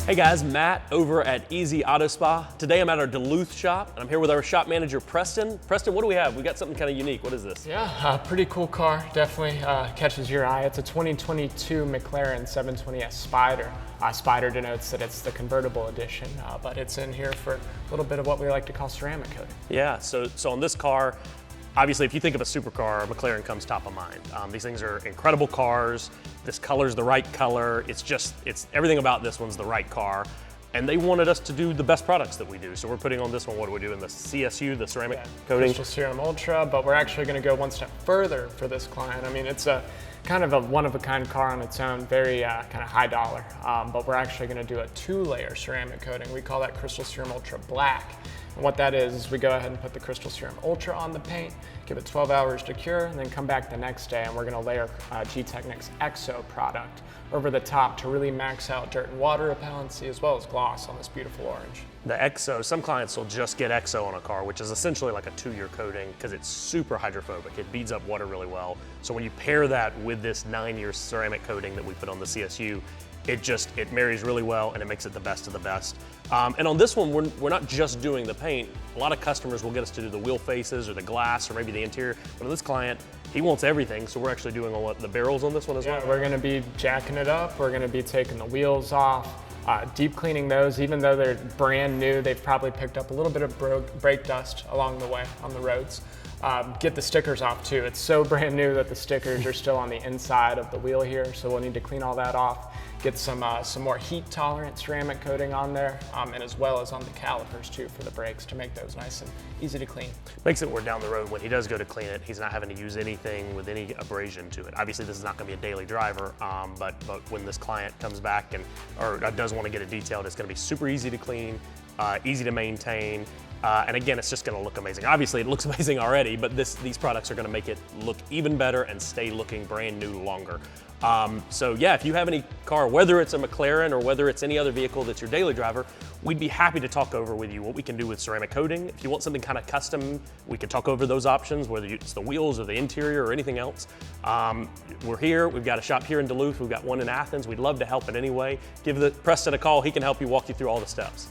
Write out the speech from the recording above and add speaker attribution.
Speaker 1: Hey guys, Matt over at Easy Auto Spa. Today I'm at our Duluth shop and I'm here with our shop manager, Preston. Preston, what do we have? We got something kind of unique. What is this?
Speaker 2: Yeah, pretty cool car. Definitely catches your eye. It's a 2022 McLaren 720S Spider. Spider denotes that it's the convertible edition, but it's in here for a little bit of what we like to call ceramic coating.
Speaker 1: Yeah, so on this car, obviously if you think of a supercar, McLaren comes top of mind. These things are incredible cars. This color's the right color. It's everything about this one's the right car. And they wanted us to do the best products that we do. So we're putting on this one, what do we do in the CSU, the ceramic coating?
Speaker 2: Crystal Serum Ultra, but we're actually gonna go one step further for this client. I mean, it's a kind of a one-of-a-kind car on its own, very kind of high dollar. But we're actually gonna do a 2-layer ceramic coating. We call that Crystal Serum Ultra Black. And what that is we go ahead and put the Crystal Serum Ultra on the paint, give it 12 hours to cure, and then come back the next day and we're gonna layer Gtechniq's EXO product over the top to really max out dirt and water repellency as well as gloss on this beautiful orange.
Speaker 1: The EXO, some clients will just get EXO on a car, which is essentially like a 2-year coating because it's super hydrophobic. It beads up water really well. So when you pair that with this 9-year ceramic coating that we put on the CSU, it marries really well and it makes it the best of the best. And on this one, we're not just doing the paint. A lot of customers will get us to do the wheel faces or the glass or maybe the interior. But on this client, he wants everything, so we're actually doing the barrels on this one as well.
Speaker 2: Yeah, we're gonna be jacking it up. We're gonna be taking the wheels off, deep cleaning those. Even though they're brand new, they've probably picked up a little bit of brake dust along the way on the roads. Get the stickers off too. It's so brand new that the stickers are still on the inside of the wheel here, so we'll need to clean all that off. Get some more heat tolerant ceramic coating on there, and as well as on the calipers too for the brakes to make those nice and easy to clean.
Speaker 1: Makes it where down the road when he does go to clean it, he's not having to use anything with any abrasion to it. Obviously this is not going to be a daily driver, but when this client comes back or does want to get it detailed, it's going to be super easy to clean, easy to maintain. And again, it's just going to look amazing. Obviously, it looks amazing already, but these products are going to make it look even better and stay looking brand new longer. So yeah, if you have any car, whether it's a McLaren or whether it's any other vehicle that's your daily driver, we'd be happy to talk over with you what we can do with ceramic coating. If you want something kind of custom, we can talk over those options, whether it's the wheels or the interior or anything else. We're here. We've got a shop here in Duluth. We've got one in Athens. We'd love to help in any way. Give Preston a call. He can help you, walk you through all the steps.